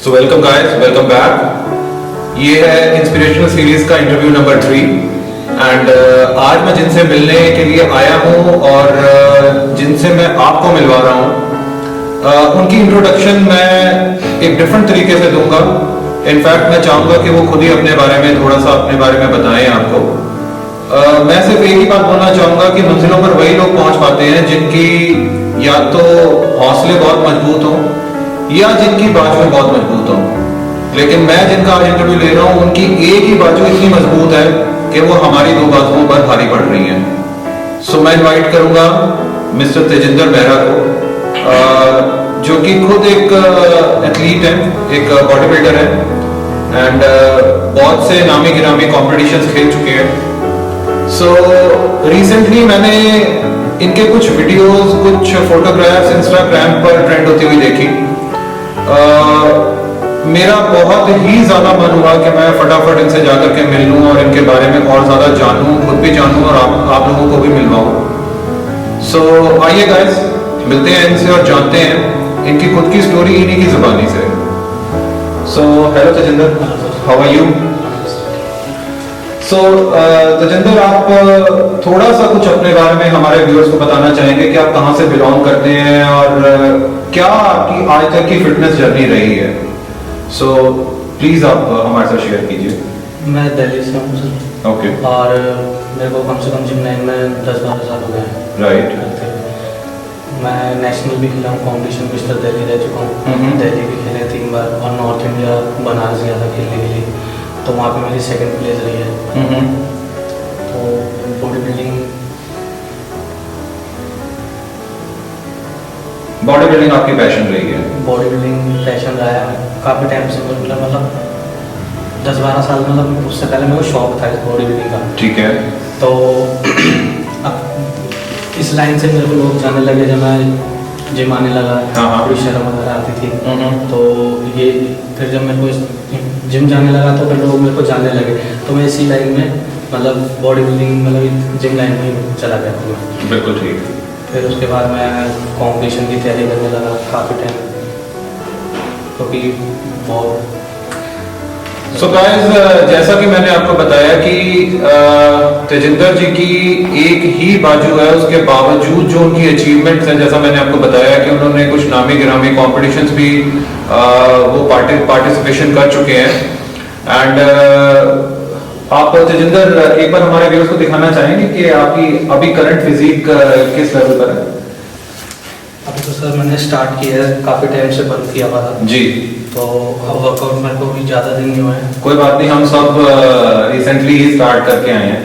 So welcome guys, welcome back. ये है inspirational series का इंटरव्यू नंबर 3 एंड आज मैं जिनसे मिलने के लिए आया हूँ और जिनसे मैं आपको मिलवा रहा हूँ, उनकी इंट्रोडक्शन मैं एक डिफरेंट तरीके से दूंगा। इनफैक्ट मैं चाहूंगा कि वो खुद ही अपने बारे में थोड़ा सा अपने बारे में बताएं आपको। मैं सिर्फ एक ही बात बोलना चाहूंगा कि मंजिलों पर वही लोग पहुंच पाते हैं जिनकी या तो हौसले बहुत मजबूत हों या जिनकी बाजुएं बहुत मजबूत हों। लेकिन मैं जिनका आज इंटरव्यू ले रहा हूं उनकी एक ही बाजू इतनी मजबूत है कि वो हमारी दो बाजुओं पर भारी पड़ रही हैं। सो मैं इनवाइट करूंगा मिस्टर तेजिंदर मेहरा को, जो कि खुद एक एथलीट है, एक बॉडी बिल्डर है एंड बहुत से नामी गिरामी कॉम्पिटिशन्स खेल चुके हैं। सो रिसेंटली मैंने इनके कुछ वीडियोस, कुछ फोटोग्राफ्स इंस्टाग्राम पर ट्रेंड होती हुई देखी। मेरा बहुत ही ज्यादा मन हुआ कि मैं फटाफट इनसे जाकर के मिल लूं और इनके बारे में और ज्यादा जानूं, खुद भी जानूं और आप लोगों को भी मिलवाऊं। सो आइए गाइस, मिलते हैं इनसे और जानते हैं इनकी खुद की स्टोरी इन्हीं की जुबानी से। So hello Tejinder, how are you? So Tejinder, आप थोड़ा सा कुछ अपने बारे में हमारे व्यूअर्स को बताना चाहेंगे कि आप कहाँ से बिलोंग करते हैं और क्या आपकी आज तक की फिटनेस जर्नी रही है? सो प्लीज आप हमारे साथ शेयर कीजिए। मैं दिल्ली से हूँ सर। ओके। और मेरे को कम से कम जिम लाइन में 10-12 साल हो गए हैं। राइट। मैं नेशनल भी खेला हूँ, कॉम्पिटिशन मिस्टर दिल्ली रह चुका हूँ। दिल्ली भी खेले 3 बार और नॉर्थ इंडिया बनारस गया था खेलने के लिए, तो वहाँ पे मेरी सेकंड प्लेस रही है। तो बॉडी बिल्डिंग आपकी पैशन रही है? बॉडी बिल्डिंग पैशन रहा है काफ़ी टाइम से। मतलब 10-12 साल, मतलब उससे पहले मेरे को शौक था इस बॉडी बिल्डिंग का। ठीक है। तो अब इस लाइन से मेरे को लोग जाने लगे जब मैं जिम आने लगा। थोड़ी शर्म वगैरह आती थी। तो ये फिर जब मेरे को जिम जाने लगा तो फिर लोग मेरे को जानने लगे, तो मैं इसी लाइन में मतलब बॉडी बिल्डिंग मतलब जिम लाइन में चला गया था। बिल्कुल ठीक। फिर उसके बाद मैं कंपटीशन की तैयारी करने लगा काफ़ी टाइम, क्योंकि बहुत। सो गाइस, जैसा कि मैंने आपको बताया कि तेजिंदर जी की एक ही बाजू है, उसके बावजूद जो उनकी अचीवमेंट्स हैं, जैसा मैंने आपको बताया कि उन्होंने कुछ नामी गिरामी कॉम्पिटिशन्स भी वो पार्टिसिपेशन कर चुके हैं। एंड आप तेजिंदर एक बार हमारे व्यूअर्स को दिखाना चाहेंगे कि आपकी अभी करंट फिजिक किस लेवल पर है? अभी तो सर मैंने स्टार्ट किया है, काफ़ी टाइम से बंद किया हुआ था जी। तो वर्कआउट मेरे को भी ज़्यादा दिन नहीं हुआ है। कोई बात नहीं, हम सब रिसेंटली ही स्टार्ट करके आए हैं।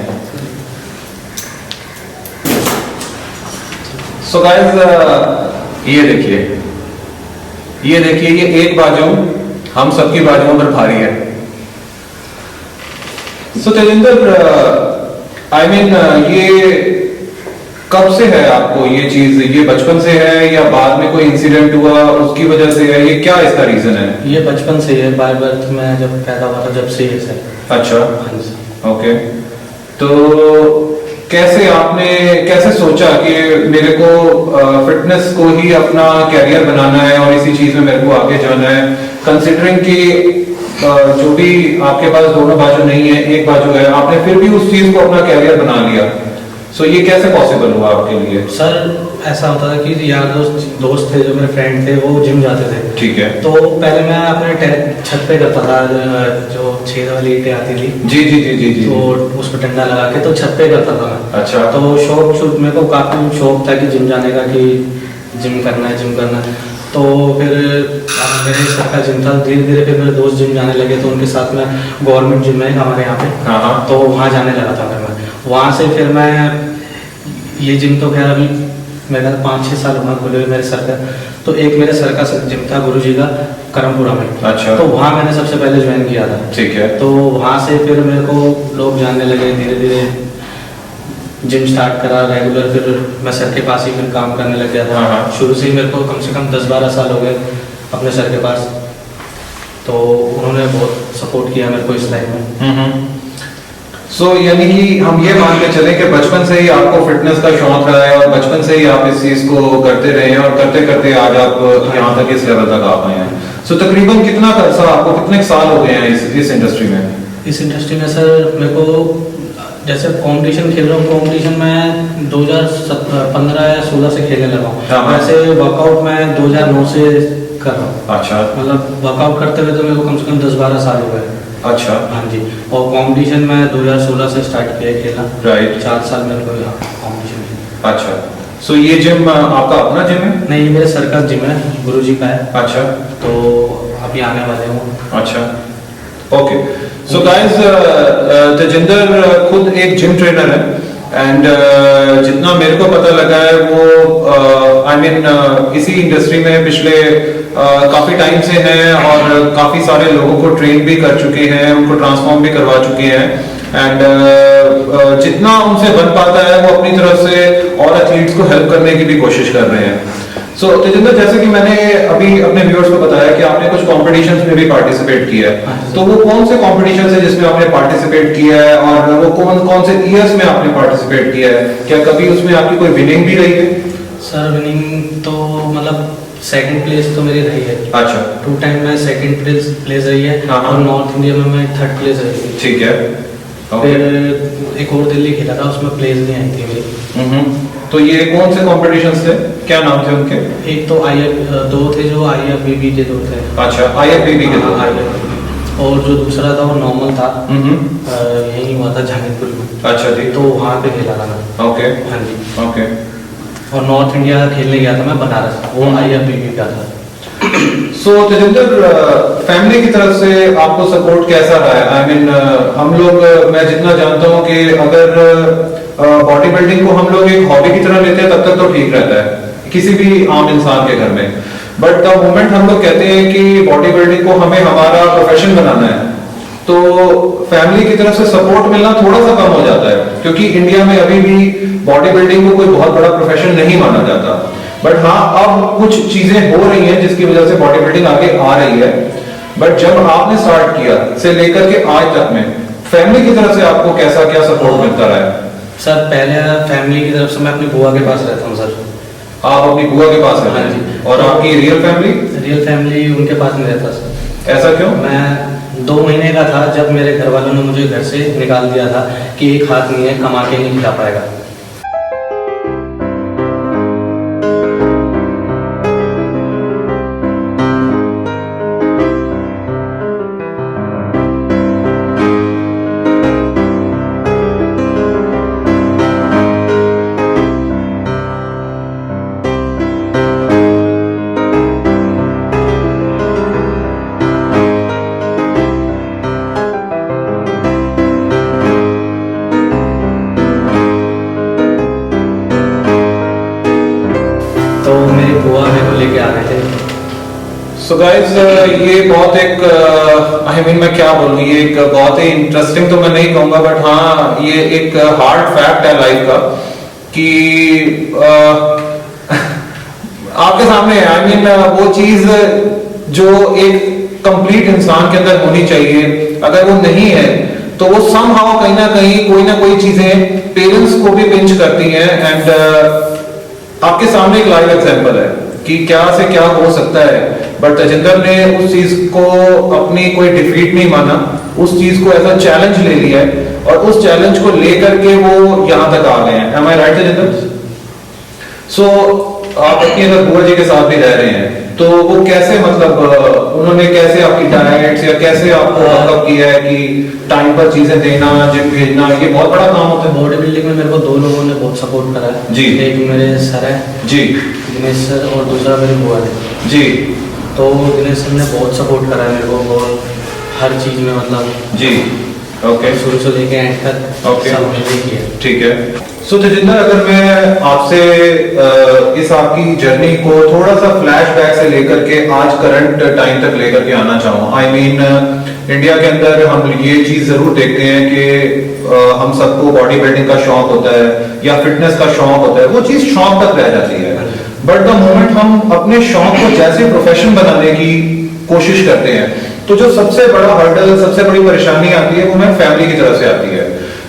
सो गाइस, ये देखिए ये एक बाजू हम सबकी बाजुओं पर भारी है। सो तेजिंदर, आई मीन ये कब से है आपको ये चीज? ये बचपन से है या बाद में कोई इंसिडेंट हुआ उसकी वजह से है? ये क्या इसका रीजन है? ये बचपन से है, बाय बर्थ में जब पैदा हुआ था जब से ये सर। अच्छा। ओके। तो कैसे सोचा कि मेरे को फिटनेस को ही अपना कैरियर बनाना है और इसी चीज में मेरे को आगे जाना है, कंसिडरिंग कि जो भी आपके पास दोनों बाजू नहीं है, एक बाजू है, आपने फिर भी उस चीज को अपना कैरियर बना लिया। सो ये कैसे पॉसिबल हुआ आपके लिए? सर ऐसा होता था कि यार दोस्त थे जो मेरे फ्रेंड थे, वो जिम जाते थे। ठीक है। तो पहले मैं अपने छत पे करता था, जो 6 वाली ईंटें आती थी। जी जी जी जी जी। तो उस पर डंडा लगा के तो छत पे करता था मैं। अच्छा। तो शौक मेरे को काफी शौक था कि जिम जाने का, कि जिम करना है। तो फिर मेरे सर का जिम था, धीरे धीरे फिर मेरे दोस्त जिम जाने लगे, तो उनके साथ में गवर्नमेंट जिम है हमारे यहाँ पे, तो वहाँ जाने लगा था फिर मैं। वहाँ से फिर मैं ये जिम तो खैर अभी मेरा 5-6 साल उम्र खुले हुए मेरे सर का। तो एक मेरे सर का जिम था गुरुजी का करमपुरा में। अच्छा। तो वहाँ मैंने सबसे पहले ज्वाइन किया था। ठीक है। तो वहाँ से फिर मेरे को लोग जानने लगे, धीरे धीरे जिम स्टार्ट करा रेगुलर। फिर मैं सर के पास ही फिर काम करने लग गया था। शुरू से ही मेरे को कम से कम 10-12 साल हो गए अपने सर के पास, तो उन्होंने बहुत सपोर्ट किया मेरे को इस लाइन में। सो यानी कि हम ये मान के चलें कि बचपन से ही आपको फिटनेस का शौक रहा है और बचपन से ही आप इस चीज को करते रहे हैं और करते करते आज आप यहाँ तक इस लेवल तक आ पाए हैं। सो तकरीबन कितना अर्सा आपको, कितने साल हो गए हैं इस इंडस्ट्री में? इस इंडस्ट्री में सर मेरे को जैसे कंपटीशन खेल रहा हूँ, कंपटीशन में 2015 या 16 से खेलने लगा हूँ। हाँ। वैसे वर्कआउट मैं 2009 से कर रहा हूँ। अच्छा। मतलब वर्कआउट करते हुए तो मेरे को कम से कम 10-12 साल हो गए। अच्छा। हाँ जी। और कंपटीशन में 2016 से स्टार्ट किया है खेलना। राइट। 4 साल मेरे को यहाँ कंपटीशन। अच्छा। सो ये जिम आपका अपना जिम है? नहीं, ये मेरे सर का जिम है, गुरुजी का है। अच्छा। तो अभी आने वाले हूँ। अच्छा, ओके। सो गाइस, तेजिंदर खुद एक जिम ट्रेनर है एंड जितना मेरे को पता लगा है वो आई मीन इसी इंडस्ट्री में पिछले काफी टाइम से हैं और काफी सारे लोगों को ट्रेन भी कर चुके हैं, उनको ट्रांसफॉर्म भी करवा चुके हैं एंड जितना उनसे बन पाता है वो अपनी तरफ से और एथलीट्स को हेल्प करने की भी कोशिश कर रहे हैं। सो तेजिंदर, जैसे कि मैंने अभी अपने व्यूअर्स को बताया कि आपने कुछ कॉम्पिटिशंस में भी पार्टिसिपेट किया है, तो वो कौन से कॉम्पिटिशंस है जिसमें आपने पार्टिसिपेट किया है और वो कौन कौन से ईयर्स में आपने पार्टिसिपेट किया है? क्या कभी उसमें आपकी कोई विनिंग भी रही है? सर विनिंग तो मतलब सेकंड प्लेस तो मेरी रही है। अच्छा। 2 टाइम मैं सेकंड प्लेस रही है। हाँ। और नॉर्थ इंडिया में मैं 3rd प्लेस रही थी। ठीक है। फिर एक और दिल्ली खेला था, उसमें प्लेस नहीं आई थी मेरी। तो ये कौन से कॉम्पिटिशंस थे, क्या नाम थे उनके? एक तो दो थे जो IFBB के 2 थे। अच्छा, IFBB के 2 थे। और जो दूसरा था वो नॉर्मल था, यही हुआ था जहांगीरपुर में। अच्छा जी। तो वहाँ पे खेला था मैं। ओके। हाँ जी। ओके। और नॉर्थ इंडिया खेलने गया था मैं बनारस, वो IFBB का था। सो तेजिंदर, फैमिली की तरफ से आपको सपोर्ट कैसा रहा है? आई मीन हम लोग, मैं जितना जानता हूँ कि अगर बॉडी बिल्डिंग को हम लोग एक हॉबी की तरह लेते हैं तब तक तो ठीक रहता है किसी भी आम इंसान के घर में, बट द मोमेंट हम लोग कहते हैं कि बॉडी बिल्डिंग को हमें हमारा प्रोफेशन बनाना है तो फैमिली की तरफ से सपोर्ट मिलना थोड़ा सा कम हो जाता है, क्योंकि इंडिया में अभी भी बॉडी बिल्डिंग को कोई बहुत बड़ा प्रोफेशन नहीं माना जाता। बट हाँ, अब कुछ चीजें हो रही हैं जिसकी वजह से बॉडी बिल्डिंग आगे आ रही है। बट जब आपने स्टार्ट किया से लेकर के आज तक में फैमिली की तरफ से आपको कैसा क्या सपोर्ट मिलता रहा है? सर पहले फैमिली की तरफ से मैं अपनी बुआ के पास रहता हूँ सर। आप अपनी बुआ के पास रहते हाँ हैं? जी। और आपकी रियल फैमिली? रियल फैमिली उनके पास नहीं रहता सर। ऐसा क्यों? मैं 2 महीने का था जब मेरे घर वालों ने मुझे घर से निकाल दिया था कि एक हाथ नहीं है, कमा के नहीं खिला पाएगा। लेके आ रहे थे। सो गाइस, ये बहुत एक आई मीन मैं क्या बोलूं, ये एक बहुत ही इंटरेस्टिंग तो मैं नहीं कहूंगा, बट हाँ ये एक हार्ड फैक्ट है लाइफ का कि आपके सामने है। आई मीन वो चीज जो एक कंप्लीट इंसान के अंदर होनी चाहिए, अगर वो नहीं है तो वो समहाउ कहीं ना कोई चीजें पेरेंट्स को भी पिंच करती हैं। एंड आपके सामने एक लाइव एग्जांपल है कि क्या से क्या हो सकता है, बट तेजिंदर ने उस चीज को अपनी कोई डिफीट नहीं माना, उस चीज को एज अ चैलेंज ले लिया है और उस चैलेंज को लेकर के वो यहां तक आ गए हैं। एम आई राइट तेजिंदर? सो आप अपनी अगर बुआ जी के साथ भी रह रहे हैं तो वो कैसे, मतलब उन्होंने कैसे आपकी डाइट्स या कैसे आपको मतलब किया है कि टाइम पर चीजें देना, जिम भेजना, ये बहुत बड़ा काम होता है। बॉडी बिल्डिंग में मेरे को 2 लोगों ने बहुत सपोर्ट करा है जी। एक मेरे सर है जी, दिनेश सर, और दूसरा मेरी बुआ है जी। तो दिनेश सर ने बहुत सपोर्ट करा है मेरे को, और हर चीज में मतलब जी, ओके, शुरू से लेके एंड तक ओके, सब उन्होंने किया। ठीक है। सो तेजिंदर, अगर मैं आपसे इस आपकी जर्नी को थोड़ा सा फ्लैशबैक से लेकर के आज करंट टाइम तक लेकर के आना चाहूँ, आई मीन इंडिया के अंदर हम ये चीज जरूर देखते हैं कि हम सबको बॉडी बिल्डिंग का शौक होता है या फिटनेस का शौक होता है, वो चीज शौक तक रह जाती है। बट द मोमेंट हम अपने शौक को जैसे प्रोफेशन बनाने की कोशिश करते हैं तो जो सबसे बड़ा हर्डल, सबसे बड़ी परेशानी आती है वो हमें फैमिली की तरफ से आती है।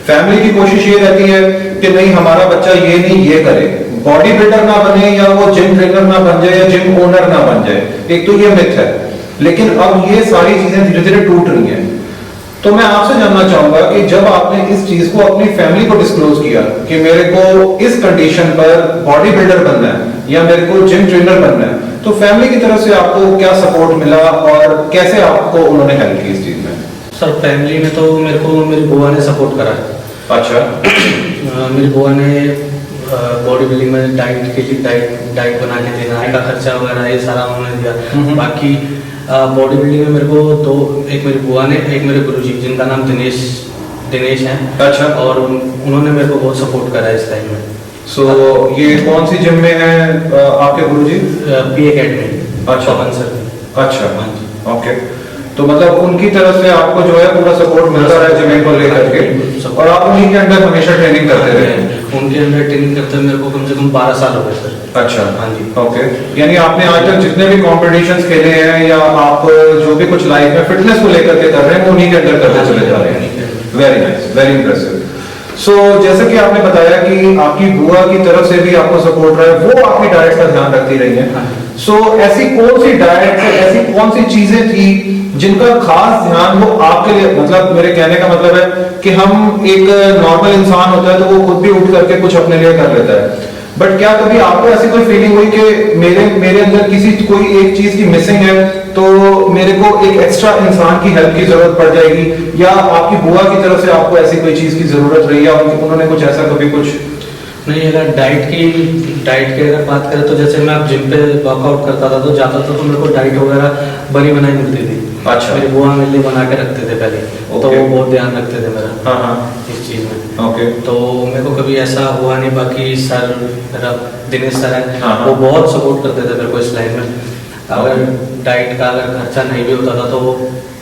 फैमिली की कोशिश ये रहती है कि नहीं हमारा बच्चा ये नहीं ये करे, बॉडी बिल्डर ना बने या वो जिम ट्रेनर ना बन जाए या जिम ओनर ना बन जाए। एक तो ये मिथ है। लेकिन अब ये सारी चीजें धीरे धीरे टूट रही हैं। तो मैं आपसे जानना चाहूंगा कि जब आपने इस चीज को अपनी फैमिली को डिस्क्लोज किया कि मेरे को इस कंडीशन पर बॉडी बिल्डर बनना है या मेरे को जिम ट्रेनर बनना है, तो फैमिली की तरफ से आपको क्या सपोर्ट मिला और कैसे आपको उन्होंने हेल्प की इस चीज में? सर फैमिली में तो मेरे को मेरी बुआ ने सपोर्ट करा है। अच्छा। मेरी बुआ ने बॉडी बिल्डिंग में डाइट के लिए डाइट बना के देना का खर्चा वगैरह ये सारा उन्होंने दिया। बाकी बॉडी बिल्डिंग में मेरे को दो, एक मेरी बुआ ने, एक मेरे गुरुजी जिनका नाम दिनेश है। अच्छा। और उन्होंने मेरे को बहुत सपोर्ट करा है इस टाइम में। सो ये कौन सी जिम में है आपके गुरुजी? P academy. अच्छा। पवन सर। अच्छा। हाँ जी। ओके, तो मतलब उनकी तरफ से आपको जो है पूरा सपोर्ट मिलता रहा जिम को लेकर के, और आप उन्हीं के अंदर हमेशा ट्रेनिंग करते रहे? उनके अंदर ट्रेनिंग करते मेरे को कम से कम 12 साल हो गए सर। अच्छा। हाँ जी। ओके, यानी आपने आज तक जितने भी कॉम्पिटिशन्स खेले हैं या आप जो भी कुछ लाइफ में फिटनेस को लेकर के कर रहे हैं वो उन्हीं के अंदर करते चले जा रहे हैं। Very nice, very impressive. So जैसे कि आपने बताया कि आपकी बुआ की तरफ से भी आपको सपोर्ट रहा है, वो आपकी डाइट का ध्यान रखती रही है। सो ऐसी कौन सी डाइट, ऐसी कौन सी चीजें थी जिनका खास ध्यान वो आपके लिए, मतलब मेरे कहने का मतलब है कि हम एक नॉर्मल इंसान होता है तो वो खुद भी उठ करके कुछ अपने लिए कर लेता है, बट क्या कभी आपको ऐसी कोई फीलिंग हुई कि मेरे अंदर कोई एक चीज की मिसिंग है तो मेरे को एक एक्स्ट्रा इंसान की हेल्प की जरूरत पड़ जाएगी, या आपकी बुआ की तरफ से आपको ऐसी कोई चीज की जरूरत रही, या उन्होंने कुछ ऐसा कभी कुछ? नहीं, अगर डाइट की अगर बात करें तो जैसे मैं अब जिम पे वर्कआउट करता था तो जाता था तो मेरे को डाइट वगैरह बनी बनाई मिलती थी। अच्छा। मेरी बुआ मेरे लिए बना के रखते थे पहले। तो वो बहुत ध्यान रखते थे मेरा। हाँ हाँ। इस चीज में। ओके। तो मेरे को कभी ऐसा हुआ नहीं। बाकी सर, मेरा दिनेश सर है, हाँ। वो बहुत सपोर्ट करते थे मेरे को इस लाइन में। अगर डाइट का अगर खर्चा नहीं भी होता था तो वो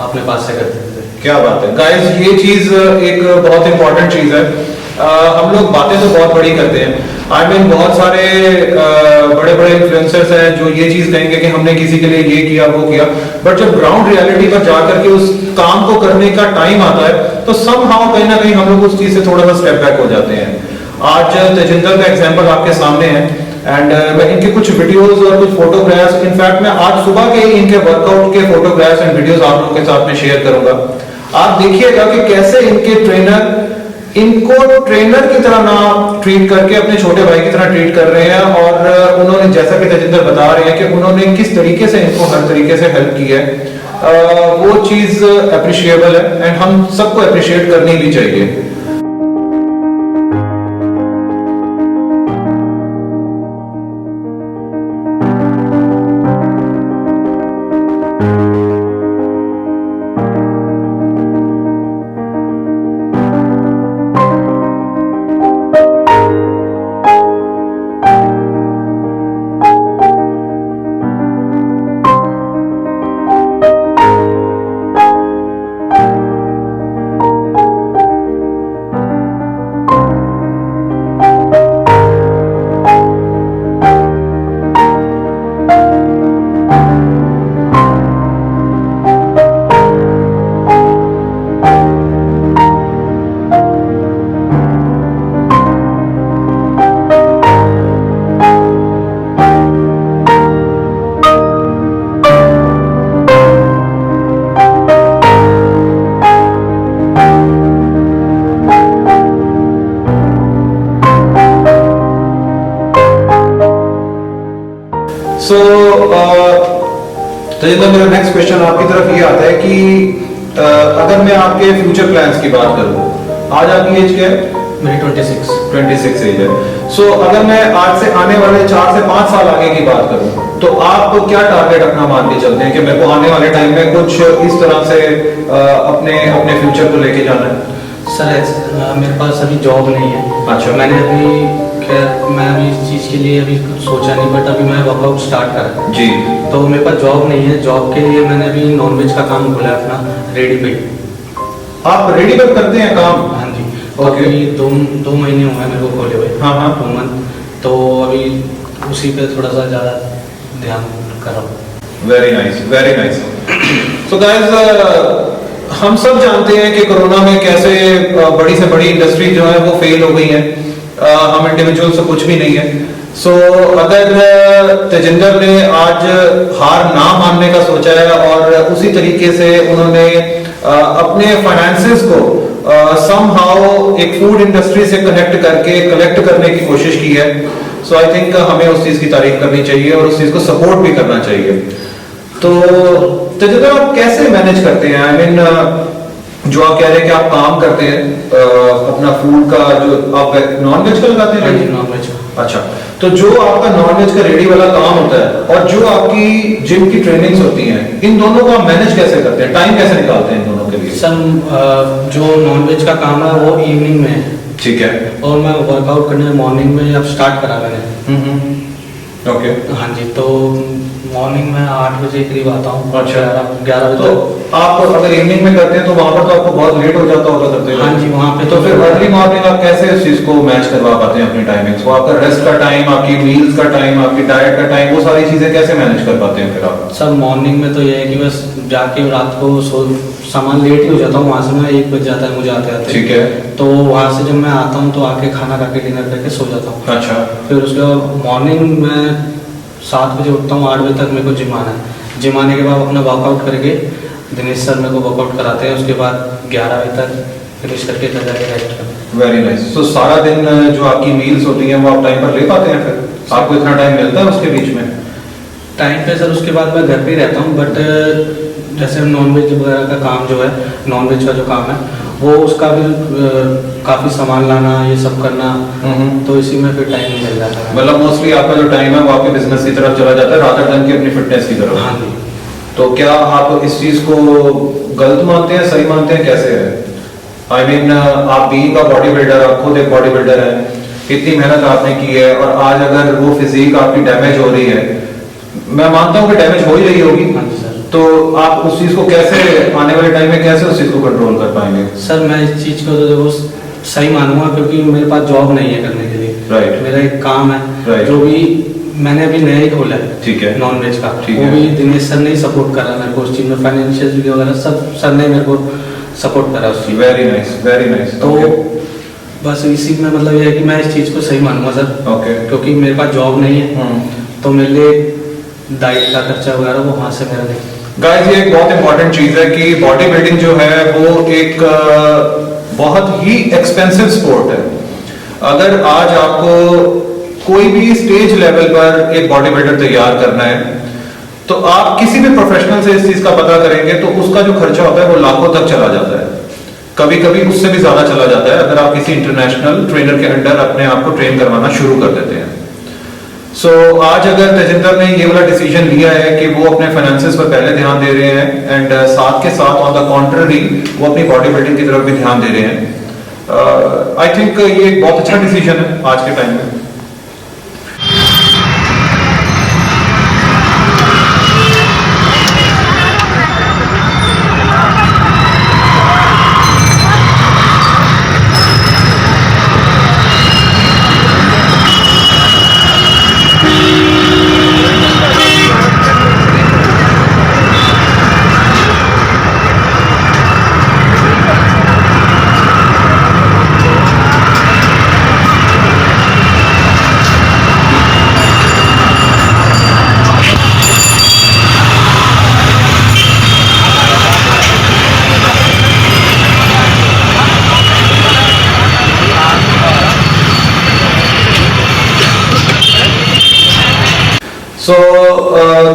अपने पास से करते थे। क्या बात है गाइस, ये चीज एक बहुत इंपॉर्टेंट चीज है। हम लोग बातें तो बहुत बड़ी करते हैं, आई मीन बहुत सारे बड़े बड़े इन्फ्लुएंसर्स हैं जो ये चीज कहेंगे कि हमने किसी के लिए ये किया वो किया, बट जब ग्राउंड रियलिटी पर जाकर के उस काम को करने का टाइम आता है तो समहाउ कहीं ना कहीं हम लोग उस चीज से थोड़ा सा स्टेप बैक हो जाते हैं। आज तेजिंदर का एग्जांपल आपके सामने है, एंड मैं इनके कुछ वीडियोस और कुछ फोटोग्राफ्स, इनफैक्ट मैं आज सुबह के इनके वर्कआउट के फोटोग्राफ्स एंड वीडियोस आप लोगों के साथ में शेयर करूंगा। आप देखिएगा कि कैसे इनके ट्रेनर इनको ट्रेनर की तरह ना ट्रीट करके अपने छोटे भाई की तरह ट्रीट कर रहे हैं, और उन्होंने, जैसा कि तेजिंदर बता रहे हैं कि उन्होंने किस तरीके से इनको हर तरीके से हेल्प की है, वो चीज अप्रिशिएबल है एंड हम सबको अप्रिशिएट करनी भी चाहिए। सो तेजिंदर, मेरा नेक्स्ट क्वेश्चन आपकी तरफ ये आता है कि अगर मैं आपके फ्यूचर प्लान्स की बात करूं, आज आपकी एज क्या है? मेरी 26 एज है। सो अगर मैं आज से आने वाले 4 से 5 साल आगे की बात करूं तो आप क्या टारगेट अपना मान के चलते हैं कि मेरे को आने वाले टाइम में कुछ इस तरह से अपने फ्यूचर को लेके जाना है? सर मेरे पास अभी जॉब नहीं है। अच्छा। मैंने अभी इस चीज़ के लिए अभी कुछ सोचा नहीं, बट अभी मैं वर्कआउट स्टार्ट करा जी। तो मेरे पास जॉब नहीं है। जॉब के लिए मैंने अभी नॉनवेज का काम खोला है अपना, रेडीमेड। आप रेडीमेड करते हैं काम? हाँ जी। और अभी दो महीने हुए हैं मेरे को खोले हुए। हाँ हाँ। 2 मंथ। तो अभी उसी पे थोड़ा सा ज़्यादा ध्यान कर रहा हूँ। Very nice, very nice. So guys, हम सब जानते हैं कि कोरोना में कैसे बड़ी से बड़ी इंडस्ट्री जो है वो फेल हो गई है। हम इंडिविजुअल से कुछ भी नहीं है, सो अगर तेजिंदर ने आज हार ना मानने का सोचा है और उसी तरीके से उन्होंने अपने फाइनेंसेस को समहाउ एक फूड इंडस्ट्री से कलेक्ट करने की कोशिश की है, सो आई थिंक हमें उस चीज की तारीफ करनी चाहिए और उस चीज को सपोर्ट भी करना चाहिए। तो तेजिंदर आप कैसे मैनेज करते हैं? आई मीन जो आप कह रहे हैं कि आप काम करते हैं अपना फूड का, जो आप नॉन वेज का लगाते हैं? Non veg. अच्छा, तो जो आपका नॉन वेज का रेडी वाला काम होता है और जो आपकी जिम की ट्रेनिंग्स होती हैं, इन दोनों को आप मैनेज कैसे करते हैं, टाइम कैसे निकालते हैं इन दोनों के लिए? सर जो नॉन वेज का काम है वो इवनिंग में है। ठीक है। और मैं वर्कआउट करने मॉर्निंग में अब स्टार्ट करा मैंने। ओके। हाँ जी, तो मॉर्निंग में 8 बजे करीब आता हूँ। अच्छा। 11 बजे। तो आप अगर इवनिंग में करते हैं तो वहां पर तो आपको बहुत लेट हो जाता होगा करते हुए। हाँ जी, वहाँ पे तो फिर अर्ली मॉर्निंग आप कैसे इस चीज को मैच करवा पाते हैं अपनी टाइमिंग्स को? आपका रेस्ट का टाइम, आपकी मील्स का टाइम, आपकी डाइट का टाइम, वो सारी चीजें कैसे मैनेज कर पाते हैं फिर आप? सर मॉर्निंग में तो ये है कि बस जाके रात को सामान लेट ही हो जाता हूँ, वहाँ से मैं 1 बज जाता है मुझे आते आते। ठीक है। तो वहाँ से जब मैं आता हूँ तो आके खाना खा के डिनर करके सो जाता हूँ। अच्छा। फिर उसके बाद मॉर्निंग में 7 बजे उठता हूँ, 8 बजे तक मेरे को जिम आना है। जिम आने के बाद अपना वर्कआउट करके दिनेश सर मेरे को वर्कआउट कराते हैं, उसके बाद 11 बजे तक फिनिश करके घर जाके रेस्ट करते हैं। Very nice. तो सारा दिन जो आपकी मील्स होती हैं वो आप टाइम पर ले पाते हैं? फिर आपको इतना टाइम मिलता है उसके बीच में? टाइम पे सर उसके बाद मैं घर पे ही रहता हूँ, बट जैसे नॉनवेज वगैरह का काम जो है, नॉनवेज का जो काम है वो उसका भी काफ़ी सामान लाना, ये सब करना, तो इसी में फिर टाइम नहीं मिल जाता है। मतलब मोस्टली आपका जो टाइम है वो आपके बिजनेस की तरफ चला जाता है रादर देन की अपनी फिटनेस की तरफ। हाँ जी। तो क्या आप इस चीज को गलत मानते हैं, सही मानते हैं, कैसे है? आई मीन आप बीइंग अ बॉडी बिल्डर, आप खुद एक बॉडी बिल्डर हैं, इतनी मेहनत आपने की है और आज अगर वो फिजिक आपकी डैमेज हो रही है, मैं मानता हूँ कि डैमेज हो ही रही होगी, हाँ जी सर। तो आप उस चीज को कैसे आने वाले टाइम में कैसे उस चीज को कंट्रोल कर पाएंगे? सर मैं इस चीज़ को तो देखो सही मानूंगा, क्योंकि मेरे पास जॉब नहीं है करने के लिए। राइट। मेरा एक काम है, राइट। जो भी मैंने अभी नया ही खोला है। ठीक है। नॉन वेज का, ठीक वो है। भी दिनेश सर ने ही सपोर्ट करा मेरे को उस चीज़ में, फाइनेंशियल वगैरह सब सर ने मेरे को सपोर्ट करा उस चीज़। Very nice, very nice. तो बस इसी में मतलब ये है कि मैं इस चीज़ को सही मानूंगा सर। ओके। क्योंकि मेरे पास जॉब नहीं है, तो मेरे लिए डाइट का खर्चा वगैरह वो वहाँ से मेरा नहीं। गाइस ये एक बहुत इंपॉर्टेंट चीज है कि बॉडी बिल्डिंग जो है वो एक बहुत ही एक्सपेंसिव स्पोर्ट है। अगर आज आपको कोई भी स्टेज लेवल पर एक बॉडी बिल्डर तैयार करना है तो आप किसी भी प्रोफेशनल से इस चीज का पता करेंगे तो उसका जो खर्चा होता है वो लाखों तक चला जाता है, कभी कभी उससे भी ज्यादा चला जाता है अगर आप किसी इंटरनेशनल ट्रेनर के अंडर अपने आप को ट्रेन करवाना शुरू कर देते हैं। सो आज अगर तेजिंदर ने ये वाला डिसीजन लिया है कि वो अपने फाइनेंसेस पर पहले ध्यान दे रहे हैं एंड साथ के साथ ऑन द कॉन्ट्ररी वो अपनी बॉडी बिल्डिंग की तरफ भी ध्यान दे रहे हैं, आई थिंक ये एक बहुत अच्छा डिसीजन है आज के टाइम में।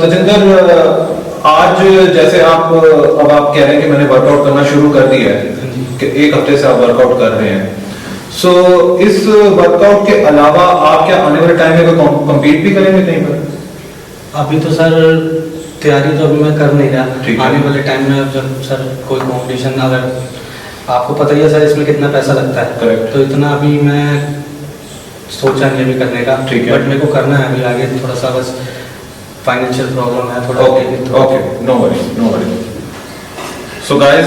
तेजिंदर आज जैसे आप अब आप कह रहे हैं कि मैंने वर्कआउट करना शुरू कर दिया है कि एक हफ्ते से आप वर्कआउट कर रहे हैं, सो इस वर्कआउट के अलावा आप क्या आने वाले टाइम में कोई कम्पीट भी करेंगे कहीं पर? अभी तो सर तैयारी तो अभी मैं कर नहीं रहा, आने वाले टाइम में जब सर कोई कॉम्पिटिशन, अगर आपको पता ही है सर इसमें कितना पैसा लगता है, Correct. तो इतना अभी मैं सोचा नहीं अभी करने का, बट मेरे को करना है अभी आगे, थोड़ा सा बस फाइनेंशियल प्रॉब्लम है थोड़ा। Okay, no worry, no worry. So guys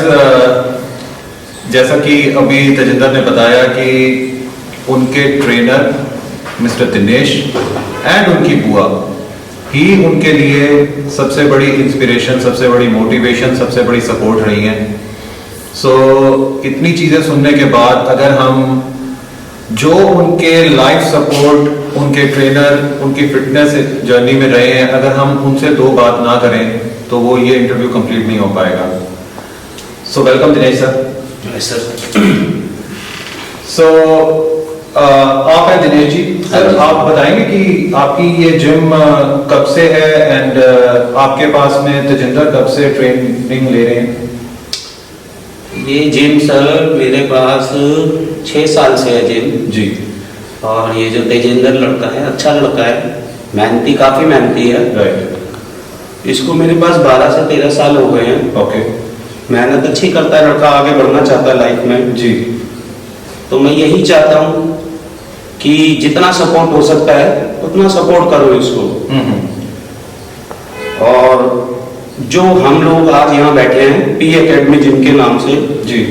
जैसा कि अभी तेजिंदर ने बताया कि उनके ट्रेनर मिस्टर दिनेश एंड उनकी बुआ ही उनके लिए सबसे बड़ी इंस्पिरेशन, सबसे बड़ी मोटिवेशन, सबसे बड़ी सपोर्ट रही हैं। सो इतनी चीज़ें सुनने के बाद अगर हम जो उनके लाइफ सपोर्ट, उनके ट्रेनर, उनकी फिटनेस जर्नी में रहे हैं, अगर हम उनसे दो बात ना करें तो वो ये इंटरव्यू कंप्लीट नहीं हो पाएगा। So welcome Dinesh sir. Sir so आप हैं दिनेश जी। सर आप बताएंगे कि आपकी ये जिम कब से है एंड आपके पास में तेजिंदर कब से ट्रेनिंग ले रहे हैं? ये जिम सर मेरे पास 6 साल से है जिम। जी। और ये जो तेजिंदर लड़का है अच्छा लड़का है, मेहनती, काफ़ी मेहनती है। राइट। इसको मेरे पास 12 से 13 साल हो गए हैं। ओके। मेहनत अच्छी करता है लड़का, आगे बढ़ना चाहता है लाइफ में। जी। तो मैं यही चाहता हूँ कि जितना सपोर्ट हो सकता है उतना सपोर्ट करो इसको। और जो हम लोग आज यहाँ बैठे हैं पी एकेडमी जिम के नाम से। जी।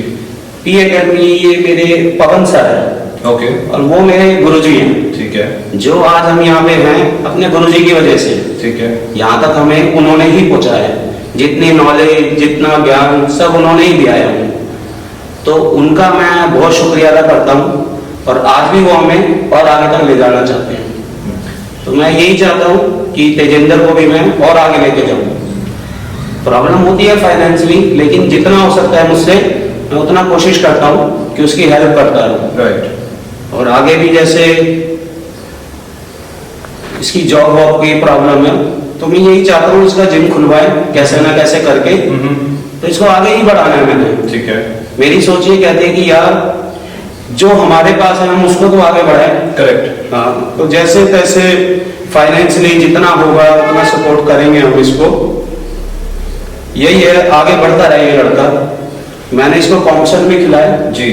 पी एकेडमी ये मेरे पवन सर है। ओके। और वो मेरे गुरुजी हैं। ठीक है। जो आज हम यहाँ पे हैं अपने गुरुजी की वजह से। ठीक है। यहाँ तक हमें उन्होंने ही पहुँचाया है, जितनी नॉलेज, जितना ज्ञान सब उन्होंने ही दिया है हमें। तो उनका मैं बहुत शुक्रिया अदा करता हूँ और आज भी वो हमें और आगे तक ले जाना चाहते हैं। तो मैं यही चाहता हूँ कि तेजिंदर को भी मैं और आगे लेके जाऊँ। प्रॉब्लम होती है फाइनेंशियली, लेकिन जितना हो सकता है मुझसे मैं उतना कोशिश करता हूँ कि उसकी हेल्प करता रहूँ। राइट। और आगे भी जैसे इसकी जॉब वॉब की प्रॉब्लम है तो मैं यही चाहता हूँ इसका जिम खुलवाए कैसे ना कैसे करके। तो इसको आगे ही बढ़ाना है मैंने। ठीक है। मेरी सोच ये कहती है कि यार जो हमारे पास है हम उसको तो आगे बढ़ाएं। करेक्ट। हाँ, तो जैसे तैसे फाइनेंशियली जितना होगा उतना सपोर्ट करेंगे हम इसको। यही है, आगे बढ़ता रहे ये लड़का। मैंने इसको कॉम्पिटिशन भी खिलाया जी।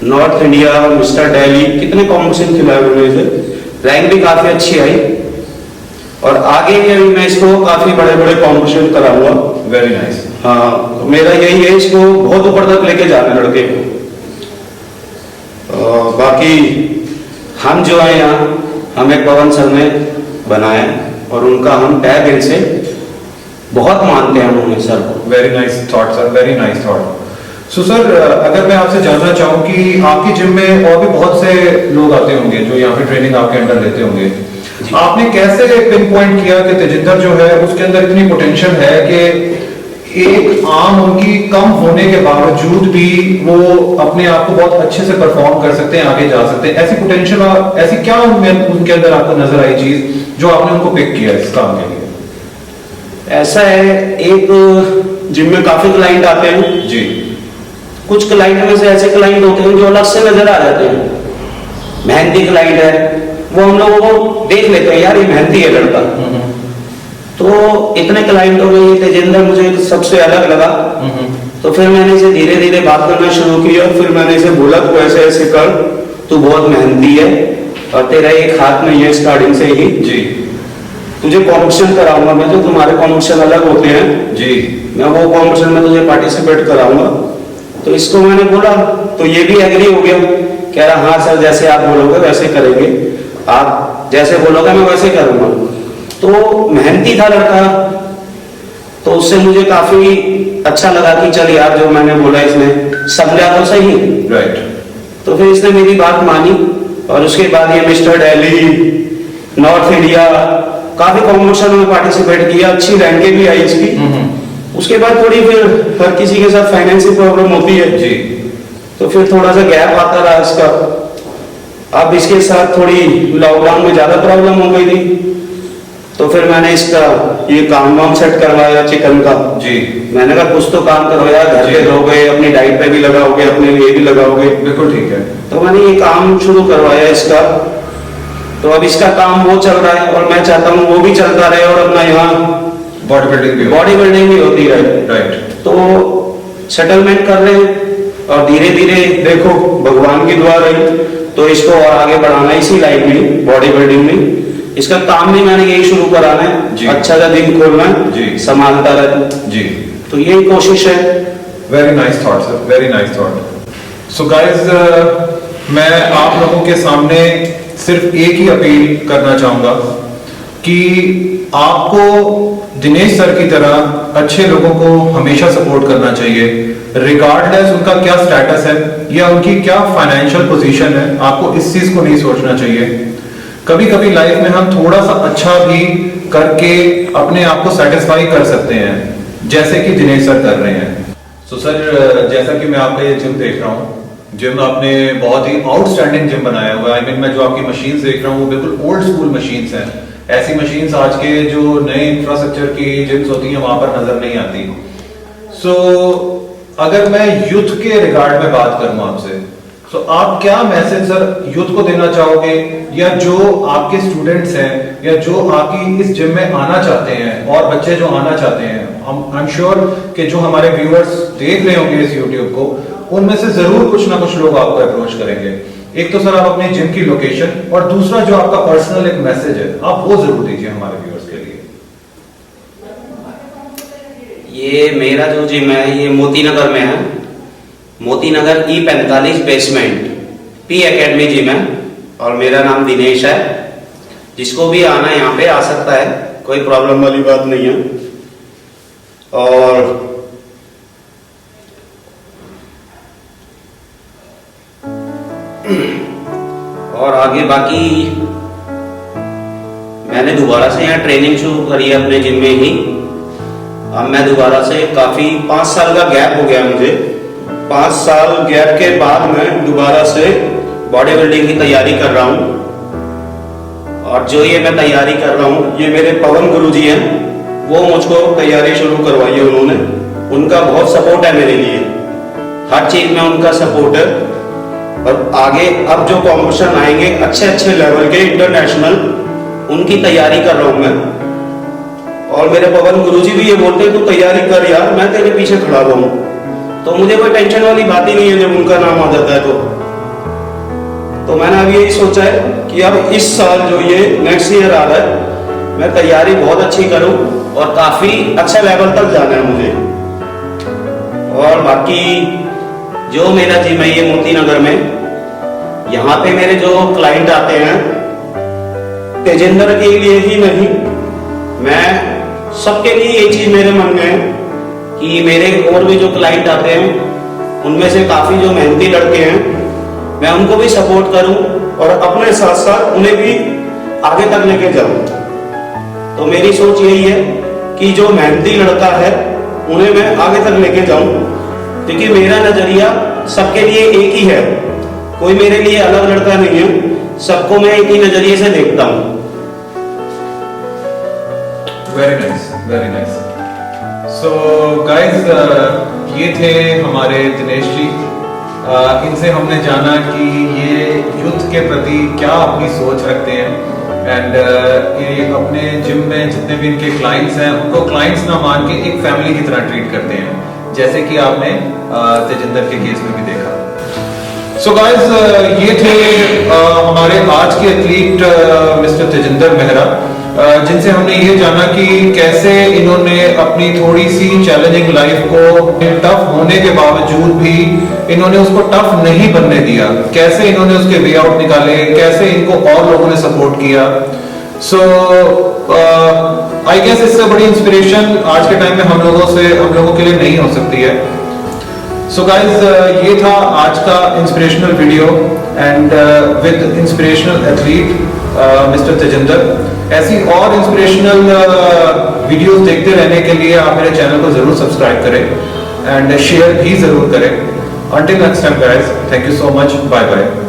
नॉर्थ इंडिया, मिस्टर दिल्ली, कितने कॉम्पिटिशन खिलाए मैंने इसे। रैंक भी काफी अच्छी आई और आगे भी अभी मैं इसको काफी बड़े बड़े कॉम्पिटिशन कराऊंगा। Very nice. हाँ, तो मेरा यही है इसको बहुत ऊपर तक लेके जाना लड़के को। बाकी हम जो है यहाँ हमें पवन सर ने बनाया और उनका हम तहे दिल से बहुत मानते हैं हम उन्हें सर को। Very nice thought sir, very nice thought. So sir अगर मैं आपसे जानना चाहूँ कि आपकी जिम में और भी बहुत से लोग आते होंगे जो यहाँ पे ट्रेनिंग आपके अंडर लेते होंगे, आपने कैसे पिन पॉइंट किया कि तेजिंदर जो है उसके अंदर इतनी पोटेंशियल है कि एक आम उनकी कम होने के बावजूद भी वो अपने आप को बहुत अच्छे से परफॉर्म कर सकते हैं, आगे जा सकते हैं? ऐसी पोटेंशियल, ऐसी क्या उनके अंदर आपको नजर आई चीज जो आपने उनको पिक किया इस काम के लिए? ऐसा है, एक जिम में काफी क्लाइंट आते हैं जी। कुछ क्लाइंट में से ऐसे क्लाइंट होते हैं जो अलग से नजर आ जाते हैं। मेहनती क्लाइंट है, वो हम लोगों को देख लेते हैं यार ये मेहनती है लड़का। तो इतने क्लाइंटों में ये तेजिंदर मुझे सबसे अलग लगा। तो फिर मैंने इसे धीरे धीरे बात करना शुरू की और फिर मैंने इसे बोला तू ऐसे ऐसे कर, तू बहुत मेहनती है और तेरा एक हाथ में ये स्टार्टिंग से ही जी तुझे कॉम्पिटिशन कराऊंगा मैं, जो तुम्हारे कॉम्पिटिशन अलग होते हैं जी, मैं वो कॉम्पिटिशन में तुझे पार्टिसिपेट कराऊंगा। तो इसको मैंने बोला तो ये भी एग्री हो गया, कह रहा हाँ सर जैसे आप बोलोगे वैसे करेंगे, आप जैसे बोलोगे मैं वैसे करूंगा। तो मेहनती था लड़का, तो उससे मुझे काफी अच्छा लगा कि चल यार जो मैंने बोला इसने समझा तो सही। राइट। तो फिर इसने मेरी बात मानी और उसके बाद ये मिस्टर दिल्ली, नॉर्थ इंडिया, काफी कॉम्पिटिशन में पार्टिसिपेट किया, अच्छी रैंकिंग भी आई इसकी। उसके बाद थोड़ी फिर हर किसी के साथ फाइनेंशियल प्रॉब्लम होती है जी, तो फिर थोड़ा सा गैप आता रहा इसका। अब इसके साथ थोड़ी लॉकडाउन में ज्यादा प्रॉब्लम हो गई थी, तो फिर मैंने इसका ये काम वाम सेट करवाया चिकन का। जी। मैंने कहा कुछ तो काम करो यार, घर पे रहोगे, अपनी डाइट पे भी लगाओगे, अपने लिए भी लगाओगे। बिल्कुल ठीक है। तो मैंने ये काम शुरू करवाया इसका, तो अब इसका काम वो चल रहा है और मैं चाहता हूँ वो भी चलता रहे और अपना यहाँ बॉडी बिल्डिंग भी बॉडी बिल्डिंग भी होती रहे। राइट। तो सेटलमेंट कर रहे हैं और धीरे धीरे देखो भगवान की दुआ रही तो इसको और आगे बढ़ाना इसी लाइन में, बॉडी बिल्डिंग में। इसका काम भी मैंने यही शुरू कराना है, अच्छा सा दिन खोलना है, संभालता रहता जी। तो यही कोशिश है। Very nice thought sir, very nice thought. So guys, मैं आप लोगों के सामने सिर्फ एक ही अपील करना चाहूंगा कि आपको दिनेश सर की तरह अच्छे लोगों को हमेशा सपोर्ट करना चाहिए, रिगार्डलेस उनका क्या स्टेटस है या उनकी क्या फाइनेंशियल पोजीशन है। आपको इस चीज को नहीं सोचना चाहिए। कभी कभी लाइफ में हम थोड़ा सा अच्छा भी करके अपने आप को सेटिस्फाई कर सकते हैं, जैसे कि दिनेश सर कर रहे हैं। सो सर, जैसा कि मैं आपका ये जिम देख रहा हूँ, जिम आपने बहुत ही आउटस्टैंडिंग जिम बनाया हुआ है। आई मीन, मैं जो आपकी मशीन्स देख रहा हूँ वो बिल्कुल ओल्ड स्कूल मशीन्स हैं। ऐसी मशीन्स आज के जो नए इंफ्रास्ट्रक्चर की जिम्स होती हैं वहां पर नजर नहीं आती। सो अगर मैं यूथ के रिगार्ड में बात करूं आपसे, तो आप क्या मैसेज सर यूथ को देना चाहोगे, या जो आपके स्टूडेंट्स हैं या जो आपकी इस जिम में आना चाहते हैं और बच्चे जो आना चाहते हैं, आई एम श्योर कि जो हमारे व्यूअर्स देख रहे होंगे इस यूट्यूब को, उनमें से जरूर कुछ ना कुछ लोग आपको अप्रोच करेंगे। एक तो सर आप अपने जिम की लोकेशन, और दूसरा जो आपका पर्सनल एक मैसेज है आप वो जरूर दीजिए हमारे व्यूअर्स के लिए। ये मेरा जो जिम है ये मोती नगर में है, Moti Nagar E45 basement P academy gym है, और मेरा नाम दिनेश है। जिसको भी आना है यहाँ पे आ सकता है, कोई प्रॉब्लम वाली बात नहीं है। और आगे बाकी मैंने दोबारा से यहाँ ट्रेनिंग शुरू करी है अपने जिम में ही। अब मैं दोबारा से काफी 5 साल का गैप हो गया मुझे। 5 साल गैप के बाद मैं दोबारा से बॉडी बिल्डिंग की तैयारी कर रहा हूँ। और जो ये मैं तैयारी कर रहा हूँ, ये मेरे पवन गुरुजी हैं, वो मुझको तैयारी शुरू करवाई है उन्होंने। उनका बहुत सपोर्ट है मेरे लिए, हर चीज में उनका सपोर्ट है। और आगे अब जो कॉम्पिटिशन आएंगे अच्छे अच्छे लेवल के इंटरनेशनल, उनकी तैयारी कर रहा हूँ मैं। और मेरे पवन गुरुजी भी ये बोलते हैं तू तैयारी कर यार, मैं तेरे पीछे खड़ा रहूं। तो मुझे कोई टेंशन वाली बात ही नहीं है जब उनका नाम आ जाता है तो मैंने अब यही सोचा है कि अब इस साल जो ये नेक्स्ट ईयर आ रहा है, मैं तैयारी बहुत अच्छी करूं और काफी अच्छा लेवल तक जाना है मुझे। और बाकी जो मेरा जिम है ये मोती नगर में, यहाँ पे मेरे जो क्लाइंट आते हैं तेजिंदर के लिए ही नहीं, मैं सबके लिए ये चीज मेरे मन में है कि मेरे और भी जो क्लाइंट आते हैं उनमें से काफी जो मेहनती लड़के हैं, मैं उनको भी सपोर्ट करूं और अपने साथ साथ उन्हें भी आगे तक लेके जाऊं। तो मेरी सोच यही है कि जो मेहनती लड़का है उन्हें मैं आगे तक लेके जाऊं, क्योंकि मेरा नजरिया सबके लिए एक ही है, कोई मेरे लिए अलग लड़का नहीं है, सबको मैं एक ही नजरिए से देखता हूं। Very nice, very nice. So guys, ये थे हमारे दिनेश जी। इनसे हमने जाना कि ये यूथ के प्रति क्या अपनी सोच रखते हैं, एंड ये अपने जिम में जितने भी इनके क्लाइंट्स हैं उनको क्लाइंट्स ना मान के एक फैमिली की तरह ट्रीट करते हैं, जैसे कि आपने तेजिंदर के केस में भी देखा। सो गाइस, ये थे हमारे आज के एथलीट मिस्टर तेजिंदर मेहरा, जिनसे हमने ये जाना कि कैसे इन्होंने अपनी थोड़ी सी चैलेंजिंग लाइफ को टफ होने के बावजूद भी इन्होंने उसको टफ नहीं बनने दिया, कैसे इन्होंने उसके वे आउट निकाले, कैसे इनको और लोगों ने सपोर्ट किया। सो आई गेस इससे बड़ी इंस्पिरेशन आज के टाइम में हम लोगों के लिए नहीं हो सकती है। सो गाइज, ये था आज का inspirational video and with inspirational athlete mister Tejinder. ऐसी और इंस्पिरेशनल वीडियोस देखते रहने के लिए आप मेरे चैनल को जरूर सब्सक्राइब करें एंड शेयर भी जरूर करें। Until next time guys, thank you so much, bye bye।